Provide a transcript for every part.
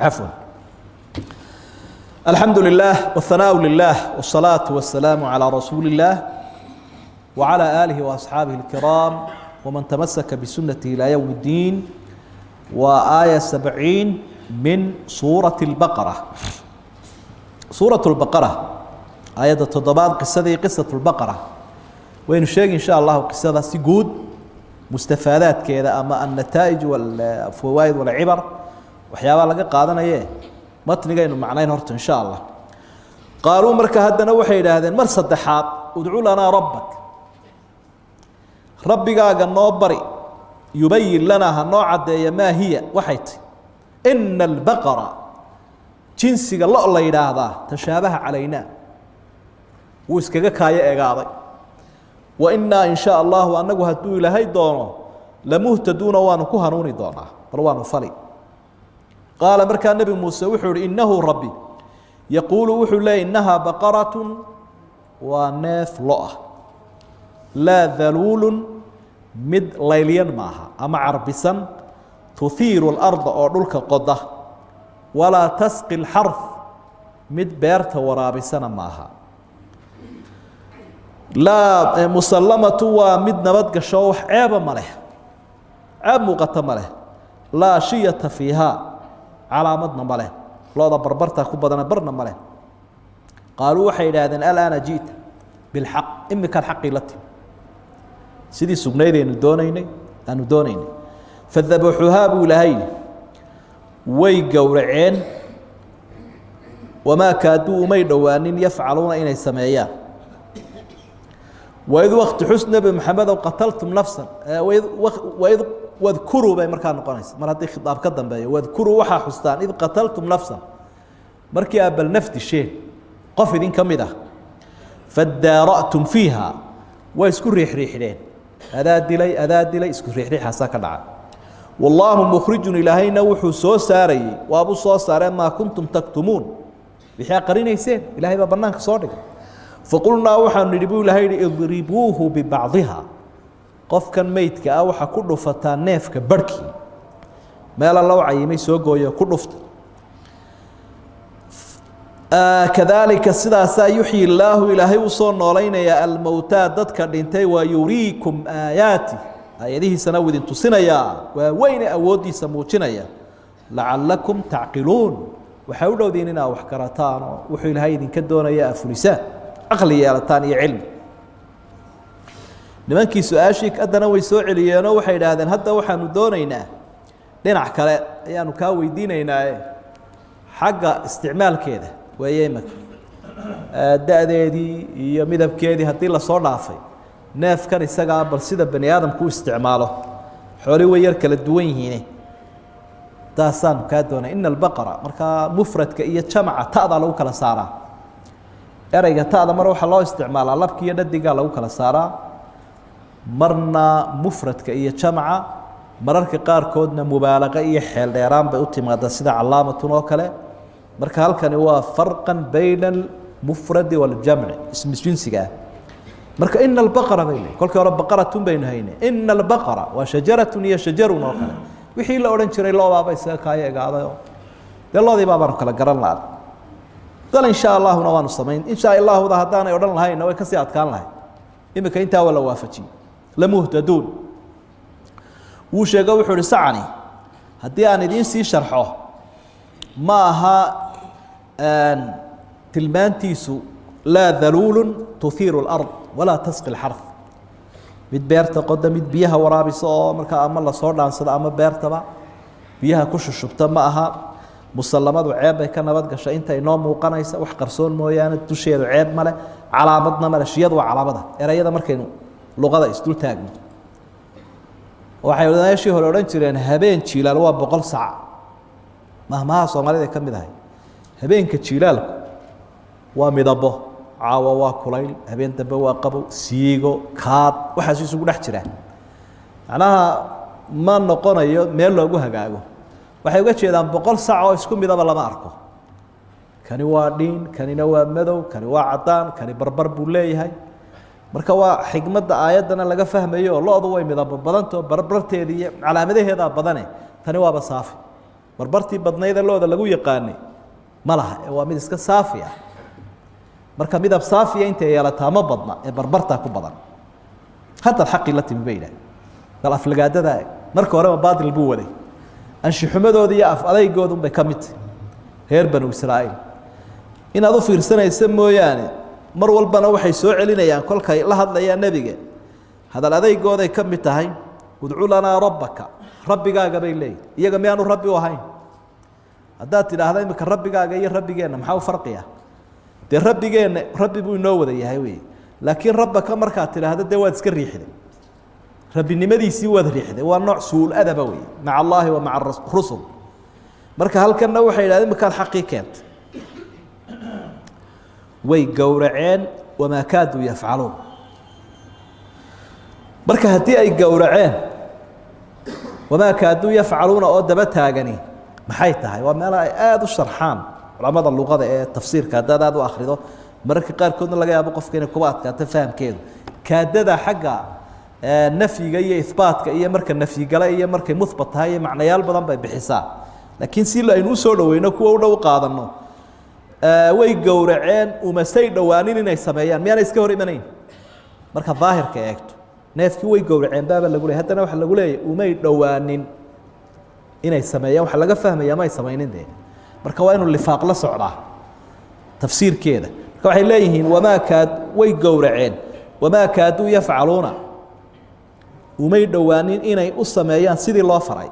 عفوا. الحمد لله والثناء لله والصلاة والسلام على رسول الله وعلى آله وأصحابه الكرام ومن تمسك بسنته إلى يوم الدين. وآية 70 من سورة البقرة. سورة البقرة آية التضباط قصة البقرة، وين الشيء إن شاء الله قصة سجود مستفادات كذا، أما النتائج والفوائد والعبر وحيابا لقى قادنا إيه متنقى إنه معناه هرت إن شاء الله. قالوا مركا هدنا وحيد هذين مرصد حاط ادعوا لنا ربك النوبري يبين لنا هالنوع ما هي وحيت إن البقرة جنسي الله يراها تشابه علينا ويسكك كاية إجابة، وإنا إن شاء الله وأنه هدو إلى هاي دونه لمهتدون وانكوهنوني دونا روان فلي. قال مركا النبي موسى وحور إنه ربي يقول وحور لا إنها بقرة وناف لؤة لا ذلول مد ليليا معها أما عربسا تثير الأرض أردلك قده ولا تسقي الحرث مد بيرت ورابسا معها لا مسلمة ومد نبت قشوح عيب ماله عيب مقطع ماله لا شية فيها على مدنا ماله لا بربرتها كبدنا برنا ماله. قالوا حينئذ الآن جئت بالحق إما كان حقي لتي سيدي سجنيدي أنو دونيني فذبحوها بولهين ويقورعين وما كادوا ما يدوانين يفعلون إن السمايات. وإذ وقت حسن بمحمد وقتلتم نفسا وإذ واذكروا بأي مركان قانيس مرات خطاب قدم بأي واذكروا وحا حستان إذ قتلتم نفسا مركي أبل نفت الشيء قفدين كمده فادارأتم فيها ويسكر ريح ريحين أذاد لي اسكر ريح ريح ساك العاد والله مخرج إلهينا وحو سو ساري وأبو سو ساري ما كنتم تكتمون بحياة قرين يسين إلهي بابنانك صادق. فقلنا وحا نريبو إلهي اضربوه ببعضها قف كان ميتك أوحا كله فتان نيفك بركي ما لا لو عيمي سوقويا كله فت كذلك السداسة يحيي الله إلهي وصلنا علينا يا الموتى ضدك الانتي ويريكم آياتي آياته سنود تصنيا ووين أودي سموتنيا لعلكم تعقلون وحاولوا ديننا وحكرتان وحي الهي دين كدونا يا أفلسان عقلي يا لتاني علم nimankii su-aashii adana way soo celiyeenoo waxay yidhaahdeen hadda waxaanu doonaynaa dhinac kale ayaanu kaa weydiinaynaa xagga isticmaalkeeda weeye imaka da'deedii iyo midabkeedii haddii lasoo dhaafay neefkan isagaa bal sida bani aadamku u isticmaalo xooli way yar kala duwan yihiine taasaanu kaa doonay ina albaqara markaa mufradka iyo jamaca ta'da lagu kala saaraa erayga ta'da mar waxaa loo isticmaalaa labki iyo dhadigaa lagu kala saaraa marna mufradka iyo jamca mararka qaarkoodna mubaalaqa iyo xeel dheeraan bay u timaada sida calaamatun oo kale. marka halkani waa farqan bayna almufradi waljamci ismi jinsiga marka ina albaqara bayna kolkii hore baqaratun baynu hayne ina albaqara waa shajaratun iyo shajarun oo kale wixii la odhan jiray loobaaba isaga kaaya egaadayo dee loodii baabaanu kala garan lahaa dal insha allahuna waanu samayn insha allahuda haddaanay odhan lahayna way kasii adkaan lahay imika intaa waa la waafajiyey لمهتدون وشجع وحول سعني هدي أنا دين سي شرحه معها تلمان تيسو لا ذلول تثير الأرض ولا تسقي الحرث مد بيرتا قدام مد بيها ورابي صار مركا أما الله صار عن صدا أما بيرتا بقى بيها كش الشبطة معها مسلمات وعيب كان بدك شيء أنت ينام وقنايس وحقرصون مويان تشير عيب ماله علامتنا ماله شيء وعلامتها إرا مركينو luqada isdul taagno waxay wadaashii hore oran jireen habeen jiilaal waa 100 saac mahmaha Soomaalida ka mid ahay habeenka jiilaalku waa midabo caawa waa kulayl habeen dambe waa qabow siigo kaad waxaas isugu dhex jira anaha ma noqonayo meel loogu hagaago waxay uga jeedaan 100 saac oo isku midaba lama arko kani waa dhiin kanina waa madow kani waa cadaan kani barbar buu leeyahay marka waa xigmadda aayadana laga fahmayo loodu way midab badanto barbarteedii calaamadaheeda badane tani waa basaafi barbartii badnayda looda lagu yaqaanay ma laha waa mid iska saafi ah marka midab saafiya inta yeelataa ma badna ee barbartaa ku badan hadda xaqi la timi bayda dal aflagaadada marka hore baadil buu waday anshuxumadooda iyo af adeygooda bay ka mid reer banu Israa'iil inaad u fiirsanaysa mooyaane mar walbana waxay soo celinayaan kolkay la hadlayaan nabiga hadal adeygooda ay ka mid tahay udcu lana rabbaka rabbigaaga bay leeyihiin iyaga miyaanu rabbi u ahayn haddaad tidhaahda imika rabbigaaga iyo rabbigeenna maxaa u farqiya dee rabbigeenna rabbi buu inoo wada yahay wey laakiin rabbaka markaad tidhaahda dee waad iska riixday rabbinimadiisii waad riixday waa nooc suul adaba wey maca allaahi wa maca rusul marka halkanna waxay yidhahdeen imikaad xaqii keentay way gowraceen wamaa kaaduu yafcaluun marka haddii ay gowraceen wamaa kaaduu yafcaluuna oo daba taagani maxay tahay waa meel ay aada u sharxaan culamada luqada ee tafsiirka haddaad aad u akhrido mararka qaarkoodna laga yaabo qofka inay kuba adkaato fahamkeedu kaadada xagga nafyiga iyo ihbaatka iyo marka nafyigala iyo markay muhbat tahay iyo macnayaal badan bay bixisaa laakiin si aynu u soo dhaweyno kuwa u dhow qaadano way gowraceen umasay dhowaanin inay sameeyaan miyaana iska hor imanayn marka daahirka eegto neefkii way gowraceen baaba lagu leeyahay haddana waxa lagu leeyahay umay dhowaanin inay sameeyaan waxa laga fahmayaa ma ay samaynin dee marka waa inuu lifaaq la socdaa tafsiirkeeda marka waxay leeyihiin wamaa kaad way gowraceen wamaa kaaduu yafcaluuna umay dhowaanin inay u sameeyaan sidii loo faray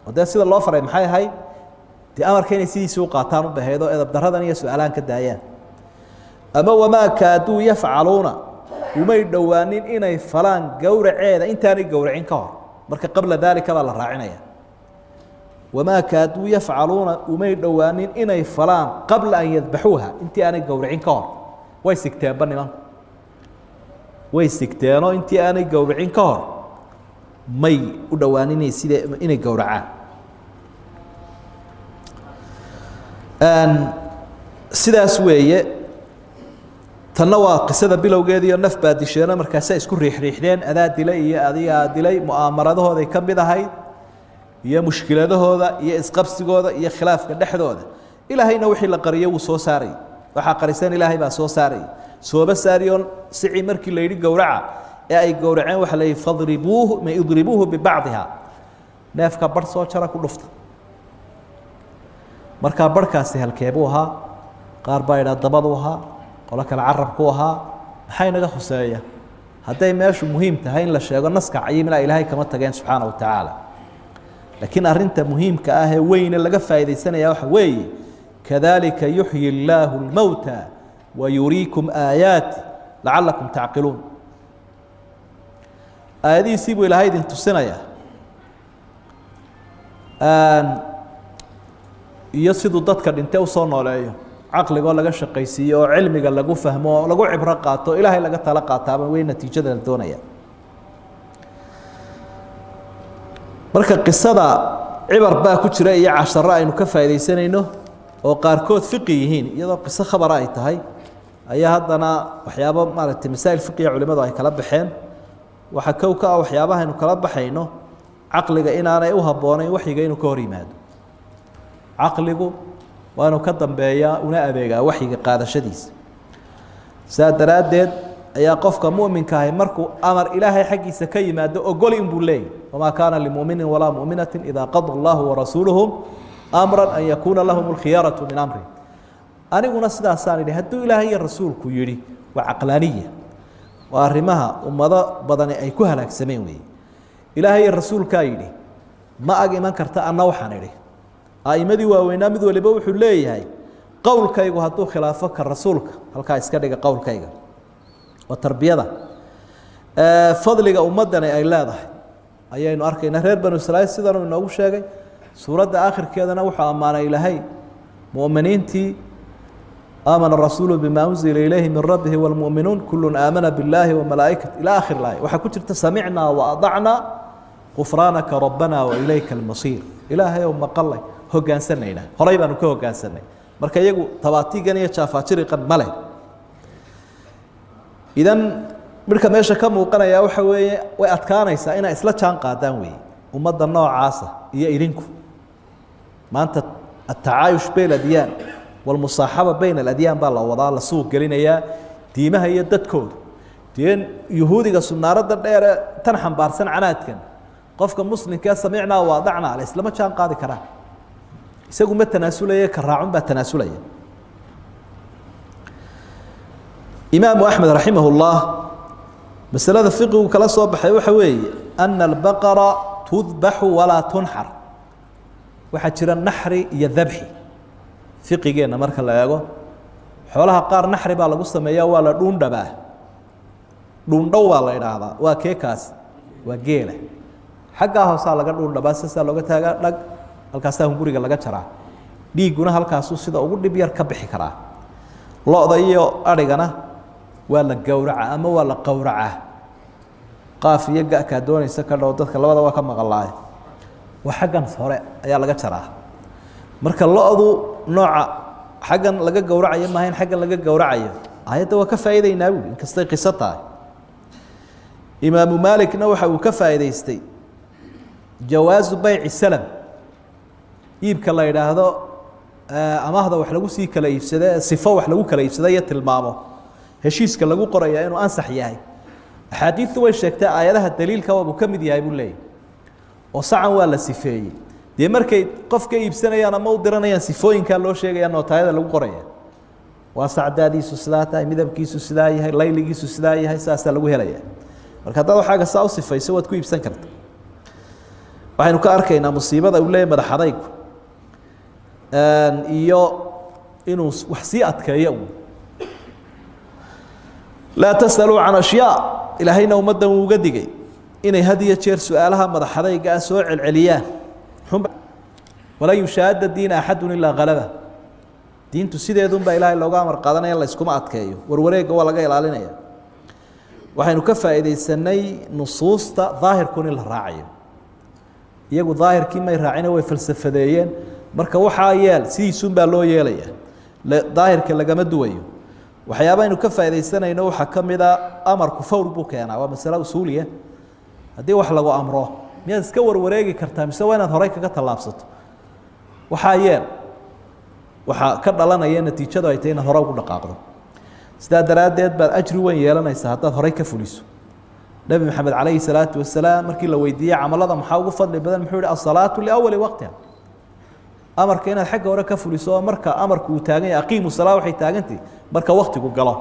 oo dee sida loo faray maxay ahayd dee amarka inay sidiisii u qaataan u baheedo edab daradan iyo su-aalaan ka daayaan ama wamaa kaaduu yafcaluuna umay dhowaanin inay falaan gowraceeda intaanay gowracin ka hor marka qabla daalika baa la raacinaya wamaa kaaduu yafcaluuna umay dhowaanin inay falaan qabla an yadbaxuuha intii aanay gowracin ka hor way sigteenba nimanku way sigteenoo intii aanay gowracin ka hor may u dhowaanin inay gowracaan sidaas weeye tanna waa qisada bilowgeeda iyo naf baa disheena markaasay isku riixriixdeen adaa dilay iyo adigaa dilay mu'aamaradahoodai ka mid ahayd iyo mushkiladahooda iyo isqabsigooda iyo khilaafka dhexdooda ilaahayna wixii la qariyo wuu soo saarayay waxaa qarisan ilaahay baa soo saarayay sooba saariyoon sicii markii la yidhi gowraca ee ay gowraceen waxa la yidhi fadribuuhu ma idribuuhu bibacdiha neefka barh soo jara ku dhufta markaa barhkaasi halkeebuu ahaa qaar baa idhaa dabadu ahaa qolo kale carabku ahaa maxay naga khuseeya hadday meeshu muhiim tahay in la sheego naska cayimila ilaahay kama tageen subxaana wa tacaala laakiin arrinta muhiimka ah ee weyne laga faa'iidaysanaya waxa weeye kadalika yuxyi illaahu lmowta wayuriikum aayaati lacalakum tacqiluun aayadihiisii buu ilaahay idin tusinaya iyo siduu dadka dhintay usoo nooleeyo caqligoo laga shaqaysiiyo oo cilmiga lagu fahmo oo lagu cibro qaato ilaahay laga tala qaataaba wey natiijada la doonaya marka qisada cibar baa ku jira iyo casharo aynu ka faa'iidaysanayno oo qaarkood fiqi yihiin iyadoo qiso khabara ay tahay ayaa haddana waxyaabo maaragtay masaa'il fiqiya culimadu ay kala baxeen waxa kow ka ah waxyaabaha aynu kala baxayno caqliga inaanay u habboonayn waxyiga inuu ka hor yimaado caqligu waa inuu ka dambeeyaa una adeegaa waxyiga qaadashadiisa saa daraaddeed ayaa qofka mu'minka ahi markuu amar ilaahay xaggiisa ka yimaado ogoli inbuu leeyahy wamaa kaana limuminin walaa mu'minatin idaa qada allahu warasuuluhu amran an yakuuna lahum alkhiyaratu min amri aniguna sidaasaan idhi hadduu ilaahay iyo rasuulku yidhi waa caqlaaniya waa arrimaha ummado badani ay ku halaagsameen weeye ilaahay iyo rasuulkaa yidhi ma ag iman karta anna waxaan idhi a'imadii waaweynaa mid waliba wuxuu leeyahay qowlkaygu hadduu khilaafo ka rasuulka halkaa iska dhiga qowlkayga waa tarbiyada fadliga ummaddani ay leedahay ayaynu arkaynaa reer banu israa'iil sidanuu inoogu sheegay suuradda aakhirkeedana wuxuu ammaanay ilaahay mu'miniintii aamana rasuulu bimaa unzila ilayhi min rabbihi waalmu'minuun kullun aamana billaahi wamalaa'ikati ilaa aakhir laaya waxaa ku jirta samicnaa wa adacnaa gufraanaka rabbana wa ilayka almasiir ilaahay ow maqalay hoggaansanayna horay baanu ka hoggaansanay marka iyagu tabaatigan iyo jaafaajiriqan male idan midhka meesha ka muuqanaya waxa weeye way adkaanaysaa inay isla jaan qaadaan weeye ummadda noocaasa iyo idinku maanta atacaayush bayna adyaan walmusaaxaba bayna aladyaan baa la wadaa la suuq gelinayaa diimaha iyo dadkooda deen yuhuudiga sunnaaradda dheere tan xambaarsan canaadkan qofka muslimkaa samicnaa waadacnaa ale islama jaan qaadi karaan isagu ma tanaasulaya ka raacun baa tanaasulaya imaamu axmed raximah اllah masalada fiqigu kala soo baxay waxa weeye ana albaqara tudbaxu walaa tunxar waxaa jira naxri iyo dabxi fiqigeenna marka la eego xoolaha qaar naxri baa lagu sameeyaa waa la dhuundhabaa dhuundhow baa la idhaahdaa waa keekaas waa geela xaggaa hoosaa laga dhuundhabaa saasaa looga taagaa dhag halkaasaa hunguriga laga jaraa dhiigguna halkaasuu sida ugu dhib yar ka bixi karaa lo-da iyo adhigana waa la gowraca ama waa la qowracaa qaaf iyo ga-kaa doonaysa ka dhow dadka labada waa ka maqalaaye waa xaggan hore ayaa laga jaraa marka lo-du nooca xaggan laga gowracayo maaha in xaggan laga gowracayo ayadda waa ka faa'iideynaa buuli inkastay qiso tahay imaamu maalikna waxa uu ka faa'iidaystay jawaazu bayci salam iibka la yidhaahdo amaahda wax lagu sii kala iibsada sifo wax lagu kala iibsada iyo tilmaamo heshiiska lagu qoraya inuu ansax yahay axaadiidtu way sheegtay aayadaha daliilka waabuu ka mid yahay buu leeyahy oo sacan waa la sifeeyey dee markay qof ka iibsanayaan ama u diranayaan sifooyinkaa loo sheegaya nootaayada lagu qoraya waa sacdaadiisu sidaa tahay midabkiisu sidaa yahay layligiisu sidaa yahay saasaa lagu helaya marka haddaad waxaaga saa u sifayso waad ku iibsan karta waxaynu ka arkaynaa musiibada uu leeyahy madax adaygu iyo inuu wax sii adkeeyo laa tasaluu can ashyaa ilaahayna ummaddan uu uga digay inay had iyo jeer su-aalaha madaxadayga ah soo celceliyaan walan yushaada diina axadun ilaa halaba diintu sideedunbaa ilaahay looga amar qaadanaya la yskuma adkeeyo warwareegga waa laga ilaalinaya waxaynu ka faa'iidaysanay nusuusta daahirkun in la raacayo iyagu daahirkii may raacina way falsafadeeyeen marka waxaa yeel sidiisunbaa loo yeelaya daahirka lagama duwayo waxyaabaaynu ka faa'iidaysanayno waxaa ka mid a amarku fawr buu keenaa waa masale usuuliya haddii wax lagu amro miyaad iska warwareegi kartaa mise waa inaad horey kaga tallaabsato waxaa yeel waxaa ka dhalanaya natiijadu ay tahay inaad hore ugu dhaqaaqdo sidaa daraaddeed baad ajri weyn yeelanaysaa haddaad horey ka fuliso nebi maxamed calayhi salaatu wasalaam markii la weydiiyey camalada maxaa ugu fadli badan muxuu yihi asalaatu liawali waqtiha amarka inaad xagga hore ka fuliso oo marka amarku uu taagan yahay aqiimu salaa waxay taagantahi marka waktigu galo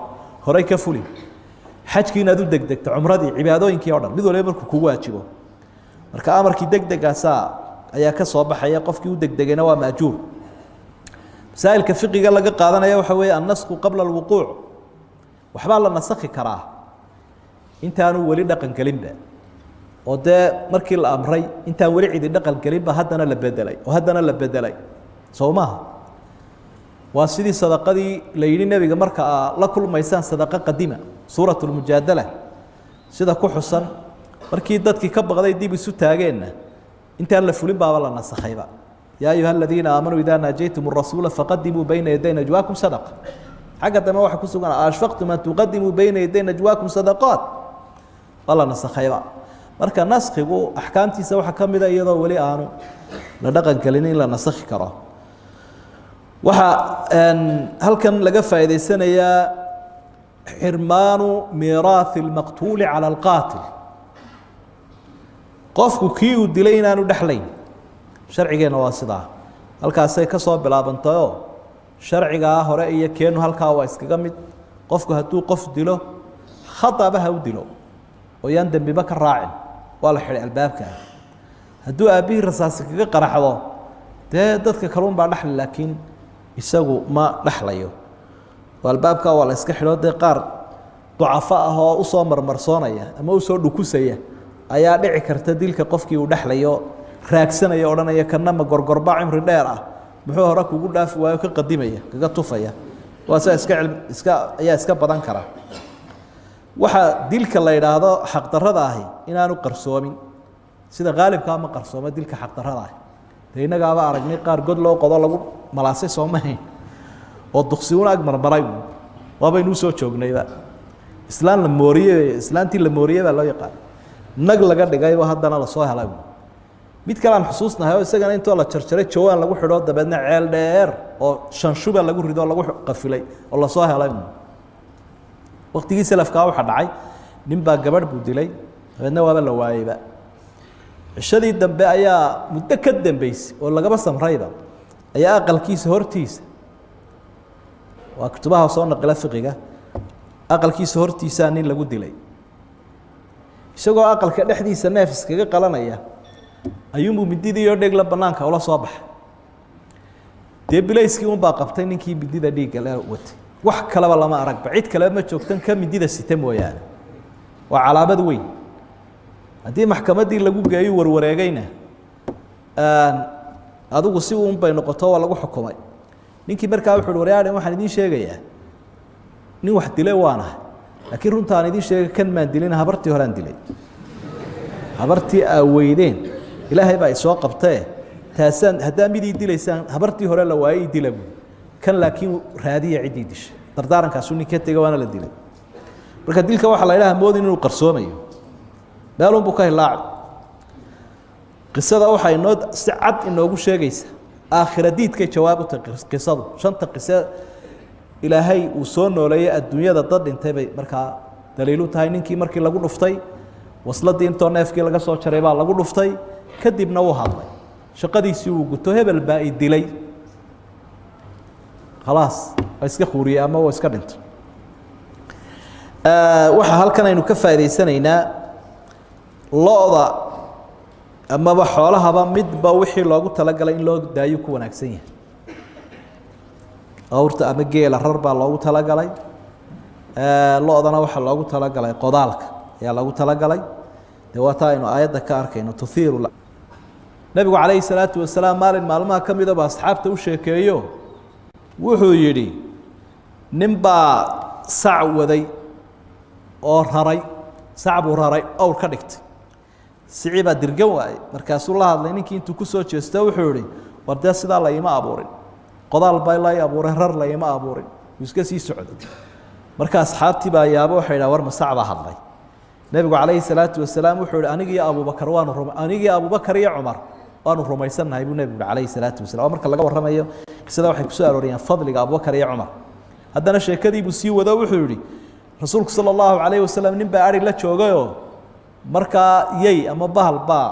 horey ka fuli xajkii inaad u degdegto cumradii cibaadooyinkii o dhan mid waliba markuu kugu waajibo marka amarkii degdegaasaa ayaa ka soo baxaya qofkii u degdegayna waa maajuur masaa'ilka fiqiga laga qaadanaya waxa weeye annasku qabla alwuquuc waxbaa la nasakhi karaa intaanu weli dhaqan gelinba oo dee markii la amray intaan weli cidi dhaqan gelinba haddana la bedelay oo haddana la bedelay soo maaha waa sidii sadaqadii la yidhi nebiga marka aa la kulmaysaan sadaqa qadima suurat lmujaadala sida ku xusan markii dadkii ka baqday dib isu taageenna intaan la fulin baaba la nasakhayba yaa ayuha aladiina aamanuu idaa naajaytum arasuula faqadimuu bayna yaday najwaakum sadaqa xagga dambe waxaa ku sugan ashfaqtum an tuqadimuu bayna yaday najwaakum sadaqaat waa la nasakhayba marka naskhigu axkaamtiisa waxaa ka mida iyadoo weli aanu la dhaqan gelin in la nasakhi karo waxaa halkan laga faa'iidaysanayaa xirmaanu miiraathi اlmaqtuuli calى اlqaatil qofku kii uu dilay inaanu dhexlayn sharcigeenna waa sidaa halkaasay ka soo bilaabantayoo sharcigaa hore iyo keenu halkaa waa iskaga mid qofku hadduu qof dilo khaطaba ha u dilo oo yaan dembiba ka raacin waa la xidhay albaabka hadduu aabbihii rasaasi kaga qaraxdo dee dadka kaluun baa dhexli laakiin isagu ma dhexlayo oo albaabkaa waa la iska xidho dee qaar ducafo ah oo usoo marmarsoonaya ama usoo dhukusaya ayaa dhici karta dilka qofkii uu dhexlayo raagsanaya odhanaya kana ma gorgorba cimri dheer ah muxuu hore kugu dhaafi waayo ka qadimaya kaga tufaya waa saa ayaa iska badan kara waxaa dilka la yidhaahdo xaqdarrada ahi inaanu qarsoomin sida qaalibkaa ma qarsooma dilka xaqdarrada ahi dee innagaaba aragnay qaar god loo qodo lagu malaasay soomahayn oo duqsiuna ag marmaray waabaynuu soo joognayba islaan la mooriye islaantii la mooriye baa loo yaqaan nag laga dhigayba haddana lasoo helay mid kale aan xusuusnahay oo isagana intoo la jarjaray jawaan lagu xidho dabeedna ceel dheer oo shanshuba lagu rido lagu qafilay oo la soo helay waqtigii salafka waxa dhacay nin baa gabadh buu dilay dabeedna waaba la waayayba cishadii dambe ayaa muddo ka dambeysay oo lagaba samrayba ayaa aqalkiisa hortiisa waa kutubaha soo naqla fiqiga aqalkiisa hortiisa nin lagu dilay isagoo aqalka dhexdiisa neef iskaga qalanaya ayuu mididii iyo dhig la banaanka ula soo baxay dee bilayskii un baa qabtay ninkii midida dhiigga la watay wax kalaba lama aragba cid kale ma joogtan ka midida sita mooyaane waa calaamad weyn haddii maxkamaddii lagu geeyo warwareegayna adigu si uun bay noqoto waa lagu xukumay ninkii markaa wuxuu waryaadhan waxaan idiin sheegayaa nin wax dilay waanahay laakiin runta aan idiin sheegay kan maan dilin habartii hore aan dilay habartii aa weydeen ilaahay baa isoo qabtee taasaan haddaa midii dilaysaan habartii hore la waayay dila buu kan laakiin raadiya ciddii dishay dardaarankaasuu nin ka tegay waana la dilay marka dilka waxaa la idhaha moodin inuu qarsoomayo meelun buu ka hilaacay qisada waxaa inoo si cad inoogu sheegaysa aakhira diidkay jawaab u tahay qisadu shanta qiso ilaahay uu soo nooleeyay adduunyada dad dhintay bay markaa daliilu tahay ninkii markii lagu dhuftay wasladii intoo neefkii laga soo jaray baa lagu dhuftay kadibna wuu hadlay shaqadiisii uu guto hebel baa i dilay khalaas waa iska khuuriyey ama waa iska dhintay waxaa halkan aynu ka faa'idaysanaynaa lo-da amaba xoolahaba midba wixii loogu talagalay in loo daayo ku wanaagsan yahay awrta ama geela rar baa loogu talagalay lo-dana waxaa loogu talagalay qodaalka ayaa loogu talagalay dee waa taa aynu aayadda ka arkayno tuhiiru nebigu calayhi salaatu wasalaam maalin maalmaha ka midaba asxaabta u sheekeeyo wuxuu yidhi nin baa sac waday oo raray sac buu raray awr ka dhigtay sicii baa dirgan waayey markaasuu la hadlay ninkii intuu ku soo jeesto wuxuu yihi war dee sidaa la ima abuurin qodaal baa la abuuray rar la ima abuurin wuu iska sii socday marka asxaabtii baa yaabo waxay dhaha war ma sac baa hadlay nebigu calayhi salaatu wasalaam wuxuu yihi anigii abubakar anigii abubakar iyo cumar waanu rumaysannahay buu nebigu calayhi salaatu wasalam marka laga warramayo qisada waxay kusoo arooriyaan fadliga abubakar iyo cumar haddana sheekadiibuu sii wado wuxuu yihi rasuulku sala allahu calayhi wasalam nin baa ari la joogayoo markaa yey ama bahal baa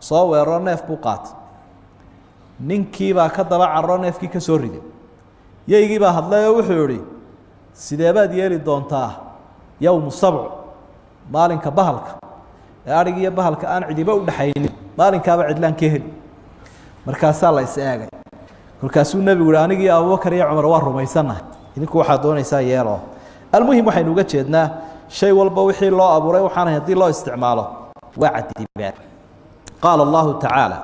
soo weeraro neef buu qaatay ninkii baa ka daba cararo neefkii ka soo riday yeygii baa hadlay oo wuxuu yihi sidee baad yeeli doontaa yowmu sabc maalinka bahalka ee adhig iyo bahalka aan cidiba u dhaxaynin maalinkaaba cidlaan ka heli markaasaa la is eegay kolkaasuu nebigu yihi anigii abubakar iyo cumar waa rumaysannahay idinku waxaad doonaysaa yeeloo almuhim waxaynu uga jeednaa shay walba wixii loo abuuray waxaana haddii loo isticmaalo waa cadibaan qaala allahu tacaala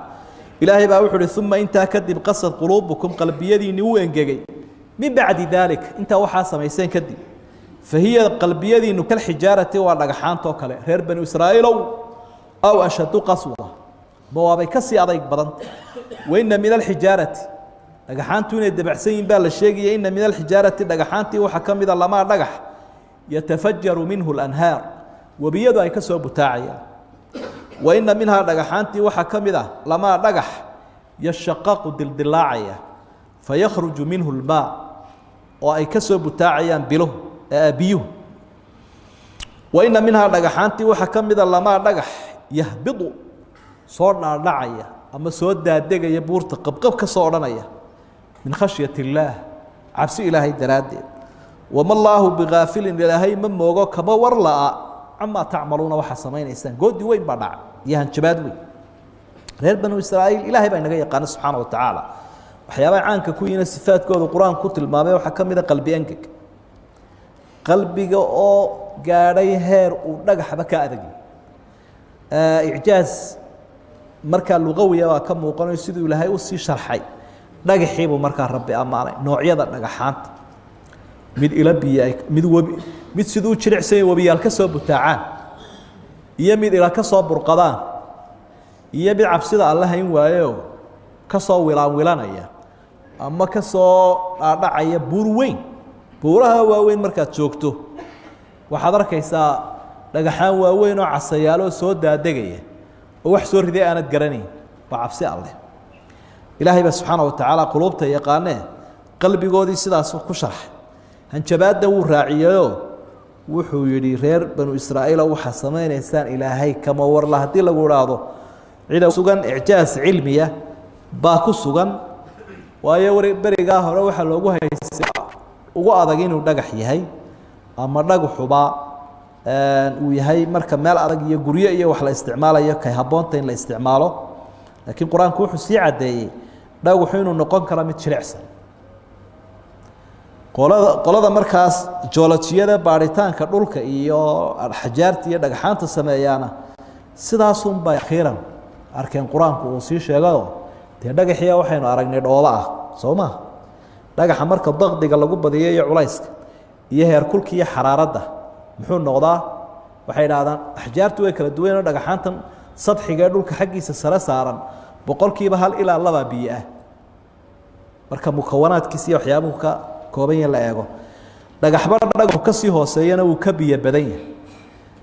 ilaahay baa wuxuu uhi uma intaa kadib qasad quluubukum qalbiyadiinni u engegay min bacdi daalik intaa waxaa samayseen kadib fahiya qalbiyadiinnu kalxijaarati waa dhagaxaantoo kale reer banu israa'iilow aw ashaddu qaswa ma waabay ka sii adayg badanta waina min alxijaarati dhagaxaantu inay dabacsan yihin baa la sheegaya ina min alxijaarati dhagaxaantii waxaa ka mida lamaa dhagax yatafajaru minhu lanhaar webiyadu ay ka soo butaacayaan waina minhaa dhagaxaantii waxaa ka mid ah lamaa dhagax yashaqaqu dildilaacaya fayakhruju minhu lmaa oo ay ka soo butaacayaan biyuhu waina minhaa dhagaxaantii waxaa ka mida lamaa dhagax yahbidu soo dhaadhacaya ama soo daadegaya buurta qabqab ka soo odhanaya min khashyat illaah cabsi ilaahay daraaddeed wama allaahu bigaafilin ilaahay ma moogo kama war la'a camaa tacmaluuna waxaa samaynaysaan goodi weyn baa dhaca iyo hanjabaad weyn reer banu israa'iil ilaahay baa inaga yaqaana subxaana wa tacaala waxyaabaha caanka ku yina sifaadkooda qur-aanku ku tilmaamay waxaa ka mid a qalbi engeg qalbiga oo gaadhay heer uu dhagaxba ka adagay icjaaz markaa luqawiya baa ka muuqanayo siduu ilaahay u sii sharxay dhagaxiibuu markaa rabbi ammaanay noocyada dhagaxaanta mid ila biyo mid siduu jiricsanya webiyaal ka soo butaacaan iyo mid ila ka soo burqadaan iyo mid cabsida alla hayn waayo ka soo wilaanwilanaya ama ka soo dhaadhacaya buur weyn buuraha waaweyn markaad joogto waxaad arkaysaa dhagaxaan waaweyn oo casayaaloo soo daadegaya oo wax soo riday aanad garanayn وعبسي الله إلهي بس سبحانه وتعالى قلوبته يقانه قلبي قودي سداس كشرح هنجبات دو راعيه وحو يري رير بنو إسرائيل وحسمين إنسان إلهي كما ور الله دي لغو راضو عيدا سوغان إعجاز علمية باكو سوغان ويوري بريقاه روح لوغو هيسي ugu adag inuu dhagax yahay ama dhagaxuba uu yahay marka meel adag iyo guriyo iyo wax la isticmaalayo kay haboonta in la isticmaalo laakiin quraanku wuxuu sii cadeeyay dhagaxu inuu noqon karo mid jilicsan qolada markaas joolajiyada baaritaanka dhulka iyo xajaarta iyo dhagaxaanta sameeyana sidaas un bay akhiran arkeen quraanku uu sii sheegay dhagaxiya waxaynu aragnay dhooba ah Soomaa dhagaxa marka daqdiga lagu badiyo iyo culayska iyo heerkulka iyo xaraaradda muxuu noqdaa waxay yiraahdaan axjaartu way kala duwan dhagaxaantan sadxiga dhulka xaqiisa sare saaran boqolkiiba 1 ilaa 2 biyo ah marka mukawanaadkiisa iyo waxyaabuhu ka kooban yahay la eego dhagaxba dhagaxu ka sii hooseeyana uu ka biyo badan yahay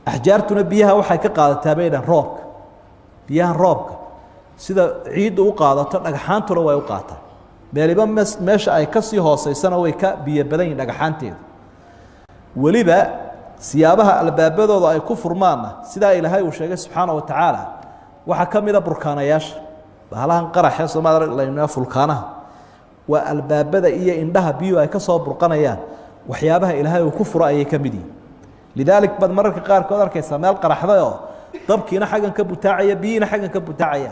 axjaartuna biyaha waxay ka qaadataa beedan roobka biyaha roobka sida ciiddu u qaadato dhagaxaantuna way u qaataa meeliba meesha ay ka sii hooseysana way ka biyo badan yihiin dhagaxaanteedu waliba siyaabaha albaabadooda ay ku furmaana sida Ilaahay uu sheegay subxaanahu wa ta'ala waxa kamida burkaanayaasha bahalahan qaraxa Soomaaliya leeyna fulkaanaha waa albaabada iyo indhaha biyo ay ka soo burqanayaan waxyaabaha Ilaahay uu ku furo ayay kamidii lidalik bad mararka qaar kood arkaysa meel qaraxdayo dabkiina xagan ka butaacaya biyina xagan ka butaacaya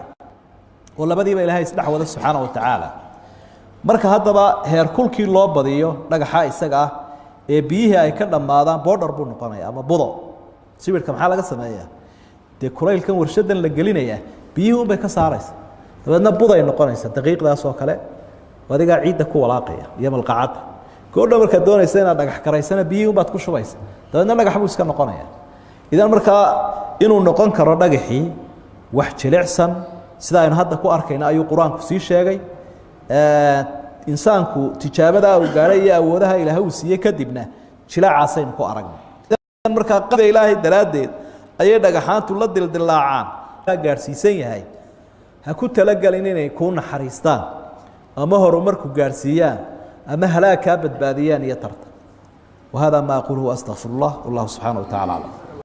oo labadiiba Ilaahay isdhax wada subxaanahu wa ta'ala marka haddaba heer kulkii loo badiyo dhagaxa isaga ah ee biyihii ay ka dhamaadaan border buu noqonaya ama budo sawirka maxaa laga sameeyaa de kulaylkan warshadan la gelinaya biyuhu bay ka saaraysa dabadna buday noqonaysa daqiiqdaas oo kale wadiga ciidda ku walaaqaya iyo malqacad goodha marka doonaysa inaad dhagax karaysana biyuhu baad ku shubaysa dabadna dhagax buu iska noqonaya idan marka inuu noqon karo dhagaxii wax jilicsan sida aynu hadda ku arkayna ayuu quraanku sii sheegay insaanku tijaabada uu gaaray iyo awoodaha Ilaahay uu siiyay kadibna jilaacaasaynu ku aragnay marka qada Ilaahay daraadeed ayay dhagaxaantu la dildilaacaan ka gaarsiisan yahay ha ku talagalin inay ku naxariistaan ama horumarku gaarsiiyaan ama halaaka badbaadiyaan iyo tartan وهذا ما أقوله أستغفر الله والله سبحانه وتعالى